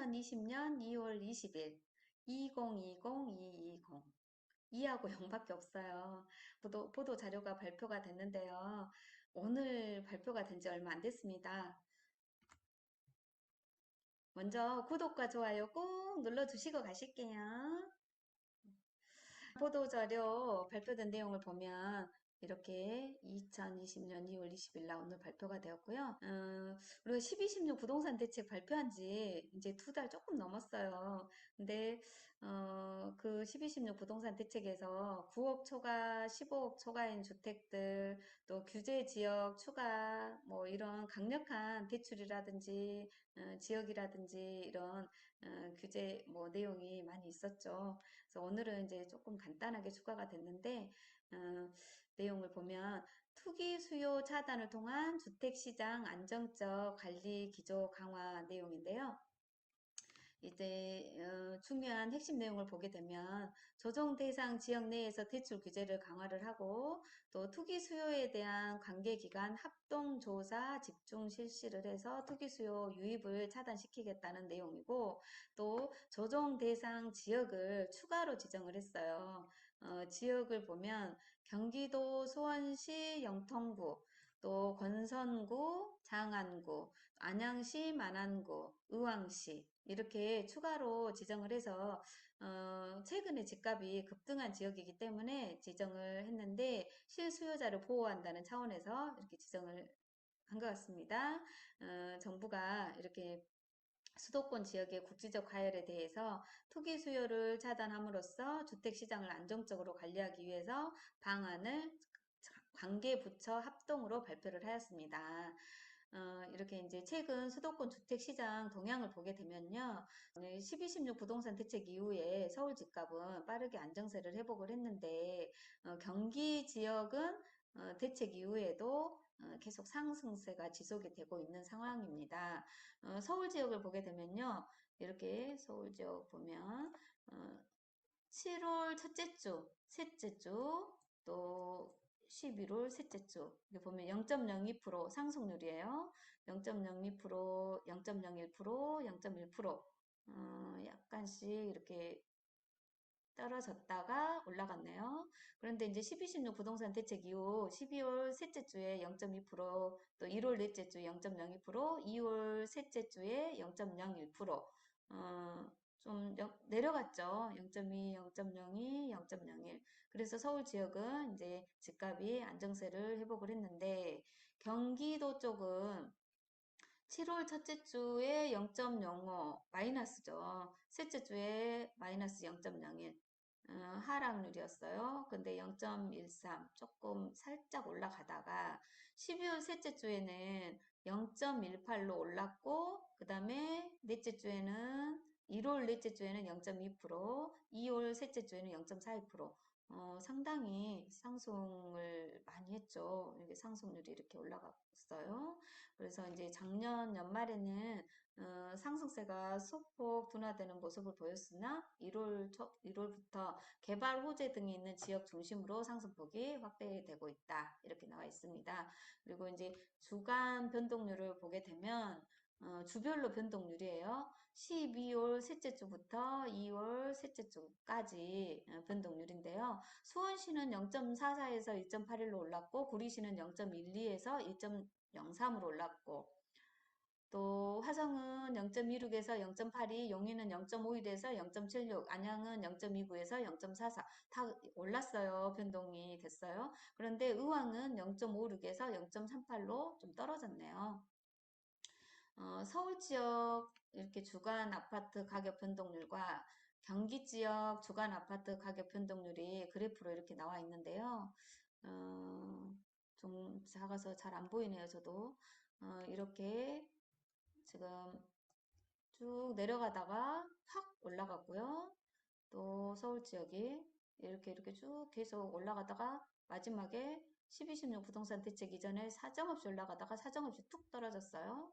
2020년 2월 20일 2020-220 2하고 0밖에 없어요. 보도 자료가 발표가 됐는데요. 오늘 발표가 된 지 얼마 안 됐습니다. 먼저 구독과 좋아요 꾹 눌러주시고 가실게요. 보도자료 발표된 내용을 보면 이렇게 2020년 2월 20일 날 오늘 발표가 되었고요. 우리가 12, 16 부동산 대책 발표한 지 이제 2달 조금 넘었어요. 근데 그 12, 16 부동산 대책에서 9억 초과, 15억 초과인 주택들, 또 규제 지역 추가, 뭐 이런 강력한 대출이라든지 지역이라든지 이런 규제 뭐 내용이 많이 있었죠. 그래서 오늘은 이제 조금 간단하게 추가가 됐는데, 어, 내용을 보면 투기 수요 차단을 통한 주택시장 안정적 관리 기조 강화 내용인데요. 이제 중요한 핵심 내용을 보게 되면 조정 대상 지역 내에서 대출 규제를 강화를 하고 또 투기 수요에 대한 관계기관 합동조사 집중 실시를 해서 투기 수요 유입을 차단시키겠다는 내용이고 또 조정 대상 지역을 추가로 지정을 했어요. 지역을 보면 경기도 수원시 영통구 또 권선구, 장안구, 안양시, 만안구, 의왕시 이렇게 추가로 지정을 해서 최근에 집값이 급등한 지역이기 때문에 지정을 했는데 실수요자를 보호한다는 차원에서 이렇게 지정을 한 것 같습니다. 정부가 이렇게 수도권 지역의 국지적 과열에 대해서 투기 수요를 차단함으로써 주택시장을 안정적으로 관리하기 위해서 방안을 관계부처 합동으로 발표를 하였습니다. 이렇게 이제 최근 수도권 주택시장 동향을 보게 되면요. 12, 16 부동산 대책 이후에 서울 집값은 빠르게 안정세를 회복을 했는데 경기 지역은 대책 이후에도 계속 상승세가 지속이 되고 있는 상황입니다. 서울 지역을 보게 되면요. 이렇게 서울 지역 보면 7월 첫째 주, 셋째 주, 또 11월 셋째 주. 여기 보면 0.02% 상승률이에요. 0.02%, 0.01%, 0.1%. 약간씩 이렇게 떨어졌다가 올라갔네요. 그런데 이제 12, 16 부동산 대책 이후 12월 셋째 주에 0.2%, 또 1월 넷째 주 0.02%, 2월 셋째 주에 0.01%, 좀 내려갔죠. 0.2, 0.02, 0.01. 그래서 서울 지역은 이제 집값이 안정세를 회복을 했는데 경기도 쪽은 7월 첫째 주에 0.05 마이너스죠. 셋째 주에 마이너스 0.01 하락률이었어요. 근데 0.13 조금 살짝 올라가다가 12월 셋째 주에는 0.18로 올랐고 그 다음에 넷째 주에는 1월 넷째 주에는 0.2%, 2월 셋째 주에는 0.42%. 상당히 상승을 많이 했죠. 이게 상승률이 이렇게 올라갔어요. 그래서 이제 작년 연말에는 상승세가 소폭 둔화되는 모습을 보였으나 1월부터 개발 호재 등이 있는 지역 중심으로 상승폭이 확대되고 있다. 이렇게 나와 있습니다. 그리고 이제 주간 변동률을 보게 되면 주별로 변동률이에요. 12월 셋째 주부터 2월 셋째 주까지 변동률인데요. 수원시는 0.44에서 1.81로 올랐고 구리시는 0.12에서 1.03으로 올랐고 또 화성은 0.26에서 0.82, 용인은 0.51에서 0.76, 안양은 0.29에서 0.44. 다 올랐어요. 변동이 됐어요. 그런데 의왕은 0.56에서 0.38로 좀 떨어졌네요. 서울 지역 이렇게 주간 아파트 가격 변동률과 경기 지역 주간 아파트 가격 변동률이 그래프로 이렇게 나와 있는데요. 좀 작아서 잘 안 보이네요, 저도. 이렇게 지금 쭉 내려가다가 확 올라갔고요. 또 서울 지역이 이렇게 쭉 계속 올라가다가 마지막에 12, 16 부동산 대책 이전에 사정없이 올라가다가 사정없이 툭 떨어졌어요.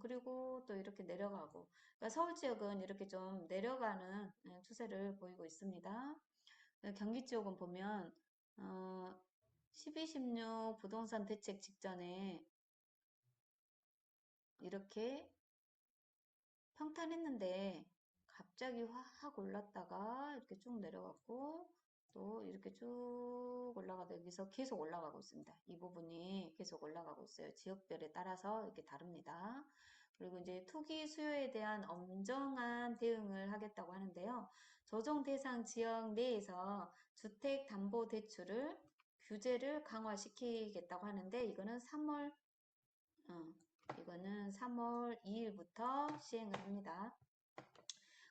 그리고 또 이렇게 내려가고. 그러니까 서울 지역은 이렇게 좀 내려가는 추세를 보이고 있습니다. 경기 지역은 보면, 12, 16 부동산 대책 직전에 이렇게 평탄했는데 갑자기 확 올랐다가 이렇게 쭉 내려갔고 또 이렇게 쭉 올라가다 여기서 계속 올라가고 있습니다. 이 부분이 계속 올라가고 있어요. 지역별에 따라서 이렇게 다릅니다. 그리고 이제 투기 수요에 대한 엄정한 대응을 하겠다고 하는데요. 조정 대상 지역 내에서 주택담보대출을 규제를 강화시키겠다고 하는데 어, 이거는 3월 2일부터 시행을 합니다.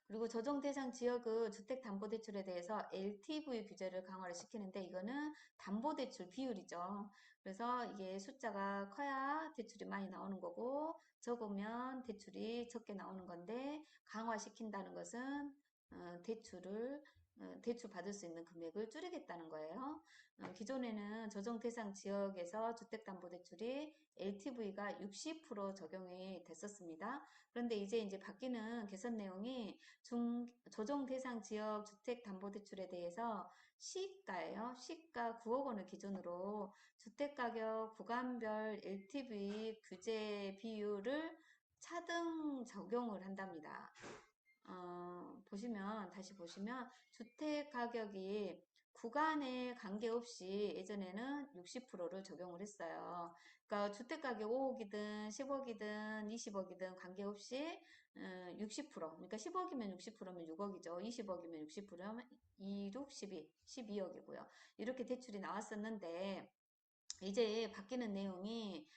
그리고 조정 대상 지역의 주택담보대출에 대해서 LTV 규제를 강화를 시키는데 이거는 담보대출 비율이죠. 그래서 이게 숫자가 커야 대출이 많이 나오는 거고 적으면 대출이 적게 나오는 건데 강화시킨다는 것은 대출 받을 수 있는 금액을 줄이겠다는 거예요. 기존에는 조정 대상 지역에서 주택담보대출이 LTV가 60% 적용이 됐었습니다. 그런데 이제 바뀌는 개선 내용이 조정 대상 지역 주택담보대출에 대해서 시가예요. 시가 9억 원을 기준으로 주택가격 구간별 LTV 규제 비율을 차등 적용을 한답니다. 다시 보시면 주택 가격이 구간에 관계없이 예전에는 60%를 적용을 했어요. 그러니까 주택 가격 5억이든 10억이든 20억이든 관계없이 60%, 그러니까 10억이면 60%면 6억이죠. 20억이면 60%면 2, 6, 12, 12억이고요. 이렇게 대출이 나왔었는데 이제 바뀌는 내용이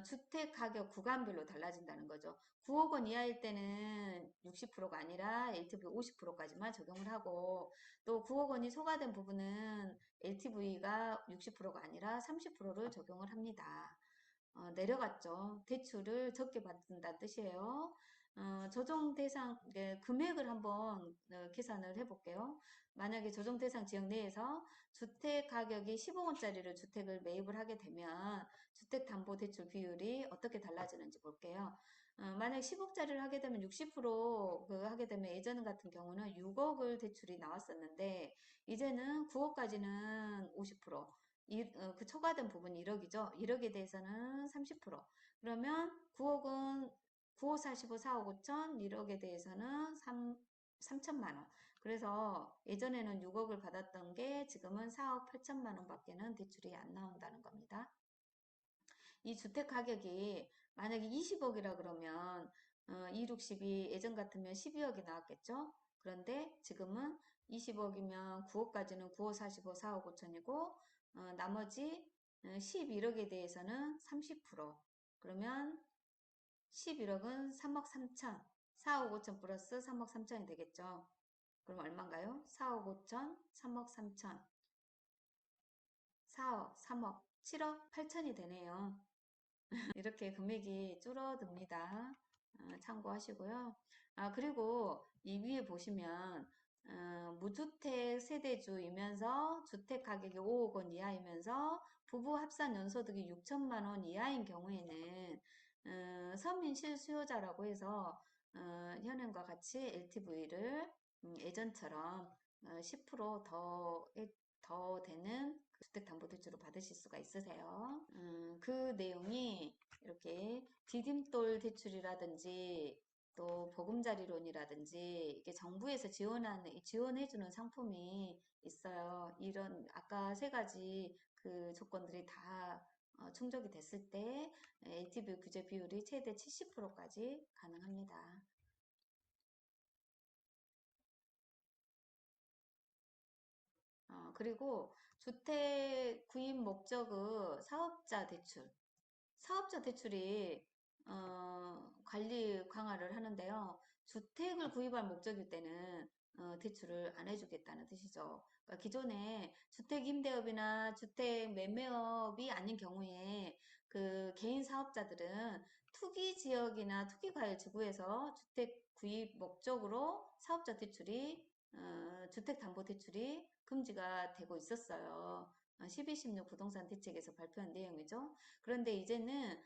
주택 가격 구간별로 달라진다는 거죠. 9억 원 이하일 때는 60%가 아니라 LTV 50%까지만 적용을 하고 또 9억 원이 초과된 부분은 LTV가 60%가 아니라 30%를 적용을 합니다. 내려갔죠. 대출을 적게 받는다는 뜻이에요. 조정 대상 금액을 한번 계산을 해볼게요. 만약에 조정 대상 지역 내에서 주택 가격이 15원짜리를 주택을 매입을 하게 되면 주택담보대출 비율이 어떻게 달라지는지 볼게요. 만약 10억짜리를 하게 되면 60% 하게 되면 예전 같은 경우는 6억을 대출이 나왔었는데 이제는 9억까지는 50%, 그 초과된 부분이 1억이죠. 1억에 대해서는 30%. 그러면 9억은 9, 5, 45, 4억 5천, 1억에 대해서는 3천만 원. 그래서 예전에는 6억을 받았던 게 지금은 4억 8천만 원밖에는 대출이 안 나온다는 겁니다. 이 주택 가격이 만약에 20억이라 그러면 2, 6, 12 예전 같으면 12억이 나왔겠죠? 그런데 지금은 20억이면 9억까지는 9억 45, 4억 5천이고 나머지 11억에 대해서는 30%. 그러면 11억은 3억 3천, 4억 5천 플러스 3억 3천이 되겠죠? 그럼 얼마인가요? 4억 5천, 3억 3천, 4억, 3억, 7억 8천이 되네요. 이렇게 금액이 줄어듭니다. 참고하시고요. 그리고 이 위에 보시면 무주택 세대주이면서 주택 가격이 5억 원 이하이면서 부부 합산 연소득이 6천만 원 이하인 경우에는 서민 실수요자라고 해서 현행과 같이 LTV를 예전처럼 10%더 되는 주택담보대출을 받으실 수가 있으세요. 그 내용이 이렇게 디딤돌 대출이라든지 또 보금자리론이라든지 이게 정부에서 지원해주는 상품이 있어요. 이런 아까 세 가지 그 조건들이 다 충족이 됐을 때 LTV 규제 비율이 최대 70%까지 가능합니다. 그리고 주택 구입 목적의 사업자 대출이 관리 강화를 하는데요. 주택을 구입할 목적일 때는 대출을 안 해주겠다는 뜻이죠. 그러니까 기존에 주택 임대업이나 주택 매매업이 아닌 경우에 그 개인 사업자들은 투기 지역이나 투기 과열 지구에서 주택 구입 목적으로 사업자 대출이 주택담보대출이 금지가 되고 있었어요. 1216 부동산 대책에서 발표한 내용이죠. 그런데 이제는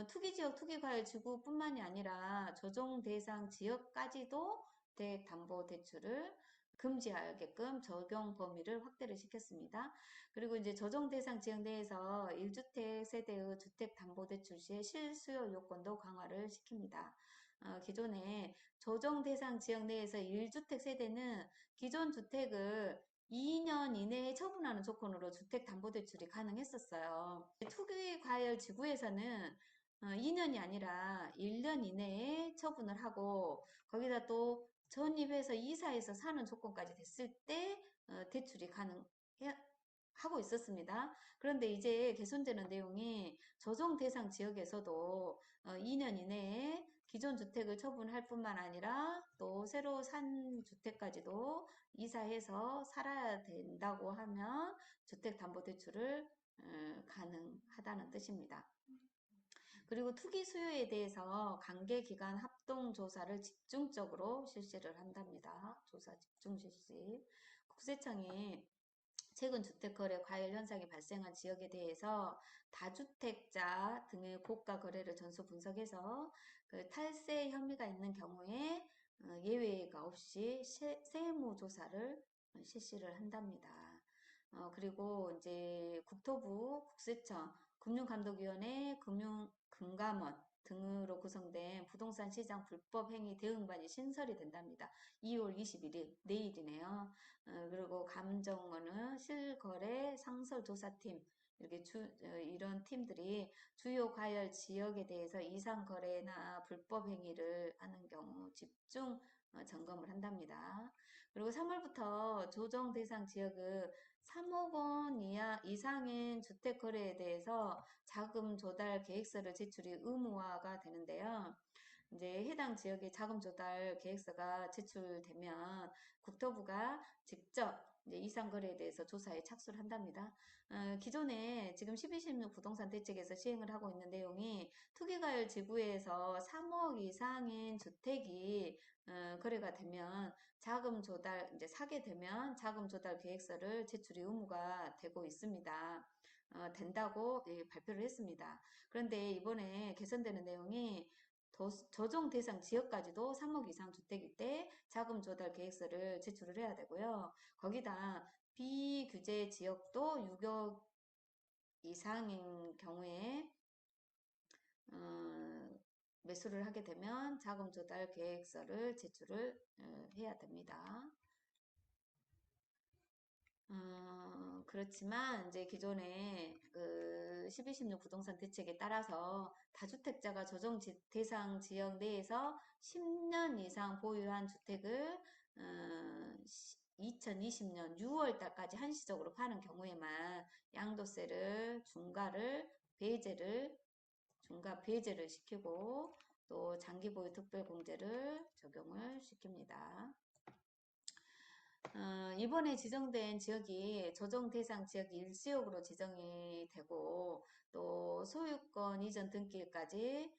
투기지역, 투기과열 지구뿐만이 아니라 조정 대상 지역까지도 주택담보대출을 금지하게끔 적용 범위를 확대를 시켰습니다. 그리고 이제 조정 대상 지역 내에서 1주택 세대의 주택담보대출 시의 실수요 요건도 강화를 시킵니다. 기존에 조정 대상 지역 내에서 1주택 세대는 기존 주택을 2년 이내에 처분하는 조건으로 주택담보대출이 가능했었어요. 투기과열 지구에서는 2년이 아니라 1년 이내에 처분을 하고 거기다 또 전입해서 이사해서 사는 조건까지 됐을 때 대출이 가능하고 있었습니다. 그런데 이제 개선되는 내용이 조정 대상 지역에서도 2년 이내에 기존 주택을 처분할 뿐만 아니라 또 새로 산 주택까지도 이사해서 살아야 된다고 하면 주택담보대출을 가능하다는 뜻입니다. 그리고 투기 수요에 대해서 관계기관 합동조사를 집중적으로 실시를 한답니다. 조사 집중 실시. 국세청이 최근 주택거래 과열 현상이 발생한 지역에 대해서 다주택자 등의 고가 거래를 전수 분석해서 그 탈세 혐의가 있는 경우에 예외가 없이 세무조사를 실시를 한답니다. 그리고 이제 국토부, 국세청, 금융감독위원회, 금감원 등으로 구성된 부동산 시장 불법 행위 대응반이 신설이 된답니다. 2월 21일, 내일이네요. 그리고 감정원은 실거래 상설조사팀, 이렇게 이런 팀들이 주요 과열 지역에 대해서 이상 거래나 불법 행위를 하는 경우 집중 점검을 한답니다. 그리고 3월부터 조정 대상 지역은 3억 원 이상인 주택 거래에 대해서 자금 조달 계획서를 제출이 의무화가 되는데요. 이제 해당 지역의 자금 조달 계획서가 제출되면 국토부가 직접 이제 이상 거래에 대해서 조사에 착수를 한답니다. 기존에 지금 1216 부동산 대책에서 시행을 하고 있는 내용이 투기과열 지구에서 3억 이상인 주택이 거래가 되면 자금 조달 이제 사게 되면 자금 조달 계획서를 제출이 의무가 되고 있습니다. 된다고 발표를 했습니다. 그런데 이번에 개선되는 내용이 조정 대상 지역까지도 3억 이상 주택일 때 자금 조달 계획서를 제출을 해야 되고요. 거기다 비규제 지역도 6억 이상인 경우에 어, 매수를 하게 되면 자금 조달 계획서를 제출을 해야 됩니다. 그렇지만 이제 기존에 그 1216 부동산 대책에 따라서 다주택자가 대상 지역 내에서 10년 이상 보유한 주택을 2020년 6월 달까지 한시적으로 파는 경우에만 양도세를 중과 배제를 시키고 또 장기 보유 특별공제를 적용을 시킵니다. 이번에 지정된 지역이 조정 대상 지역 1지역으로 지정이 되고 또 소유권 이전 등기일까지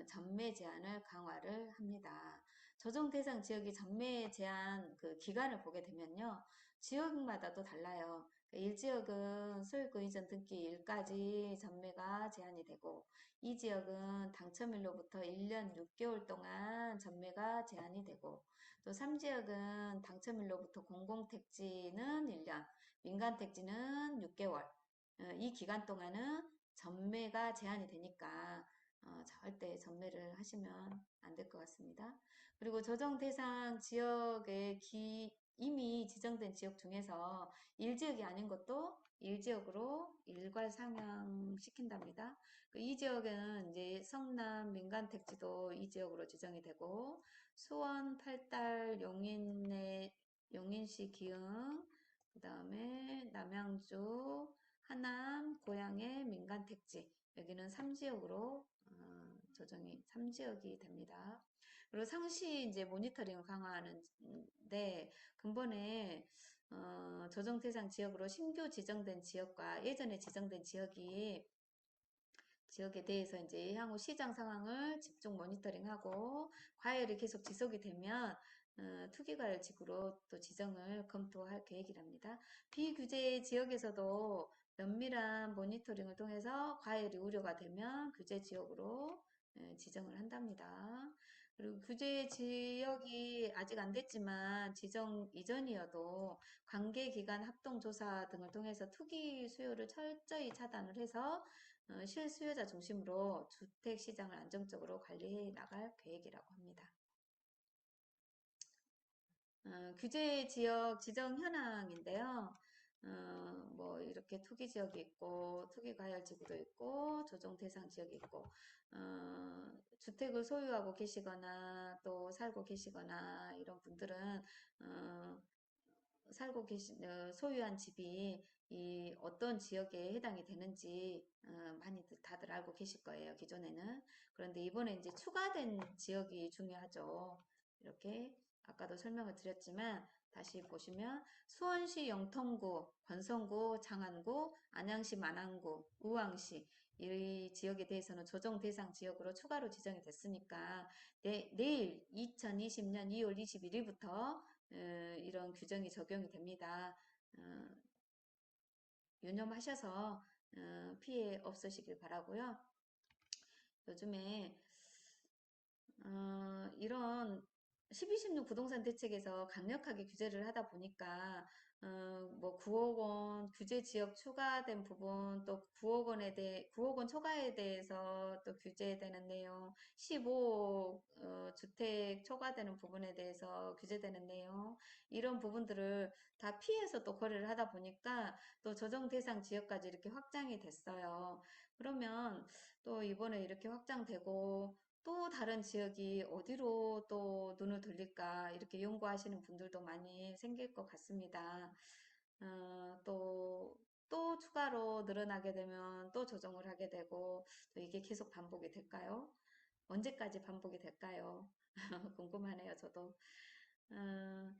전매 제한을 강화를 합니다. 조정 대상 지역이 전매 제한 그 기간을 보게 되면요. 지역마다 또 달라요. 1지역은 소유권 이전 등기일까지 전매가 제한이 되고 이 지역은 당첨일로부터 1년 6개월 동안 전매가 제한이 되고 또 3지역은 당첨일로부터 공공택지는 1년, 민간택지는 6개월. 이 기간 동안은 전매가 제한이 되니까 절대 전매를 하시면 안 될 것 같습니다. 그리고 조정 대상 지역에 이미 지정된 지역 중에서 1지역이 아닌 것도 1지역으로 일괄 상향시킨답니다. 이 지역에는 이제 성남 민간택지도 이 지역으로 지정이 되고 수원, 팔달, 용인시 기흥, 그 다음에 남양주, 하남, 고양의 민간택지 여기는 3지역으로 조정이 3지역이 됩니다. 그리고 상시 이제 모니터링을 강화하는데 근본에 조정 대상 지역으로 신규 지정된 지역과 예전에 지정된 지역에 대해서 이제 향후 시장 상황을 집중 모니터링하고 과열이 계속 지속이 되면 투기과열 지구로 또 지정을 검토할 계획이랍니다. 비규제 지역에서도 면밀한 모니터링을 통해서 과열이 우려가 되면 규제 지역으로 지정을 한답니다. 그리고 규제 지역이 아직 안 됐지만 지정 이전이어도 관계기관 합동조사 등을 통해서 투기 수요를 철저히 차단을 해서 실수요자 중심으로 주택 시장을 안정적으로 관리해 나갈 계획이라고 합니다. 규제 지역 지정 현황인데요. 뭐 이렇게 투기 지역이 있고 투기 과열 지구도 있고 조정 대상 지역이 있고 주택을 소유하고 계시거나 또 살고 계시거나 이런 분들은 어, 소유한 집이 이 어떤 지역에 해당이 되는지 많이들 다들 알고 계실 거예요. 기존에는. 그런데 이번에 이제 추가된 지역이 중요하죠. 이렇게 아까도 설명을 드렸지만 다시 보시면 수원시 영통구, 권성구, 장안구, 안양시 만안구, 우왕시 이 지역에 대해서는 조정 대상 지역으로 추가로 지정이 됐으니까 내일 2020년 2월 21일부터 이런 규정이 적용이 됩니다. 어, 유념하셔서 피해 없으시길 바라고요. 요즘에 이런 12, 16 부동산 대책에서 강력하게 규제를 하다 보니까 뭐 9억 원 규제 지역 추가된 부분 또 9억 원에 대해 9억 원 초과에 대해서 또 규제되는 내용 15억 주택 초과되는 부분에 대해서 규제되는 내용 이런 부분들을 다 피해서 또 거래를 하다 보니까 또 조정 대상 지역까지 이렇게 확장이 됐어요. 그러면 또 이번에 이렇게 확장되고 또 다른 지역이 어디로 또 눈을 돌릴까 이렇게 연구하시는 분들도 많이 생길 것 같습니다. 또 추가로 늘어나게 되면 또 조정을 하게 되고 또 이게 계속 반복이 될까요? 언제까지 반복이 될까요? 궁금하네요, 저도. 어,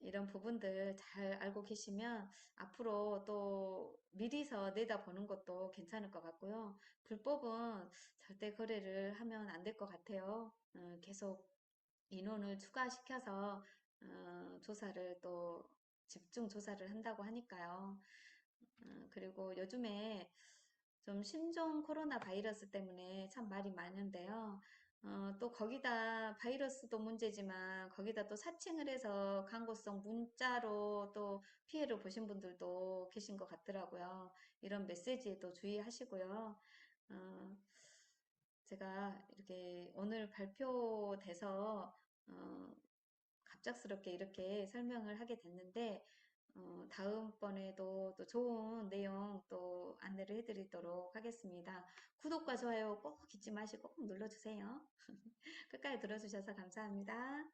이런 부분들 잘 알고 계시면 앞으로 또 미리서 내다보는 것도 괜찮을 것 같고요. 불법은 절대 거래를 하면 안 될 것 같아요. 계속 인원을 추가시켜서 조사를 또 집중 조사를 한다고 하니까요. 그리고 요즘에 좀 신종 코로나 바이러스 때문에 참 말이 많은데요. 또 거기다 바이러스도 문제지만 거기다 또 사칭을 해서 광고성 문자로 또 피해를 보신 분들도 계신 것 같더라고요. 이런 메시지에도 주의하시고요. 어, 제가 이렇게 오늘 발표돼서 갑작스럽게 이렇게 설명을 하게 됐는데 다음번에도 또 좋은 내용 또 안내를 해드리도록 하겠습니다. 구독과 좋아요 꼭 잊지 마시고 꼭 눌러주세요. 끝까지 들어주셔서 감사합니다.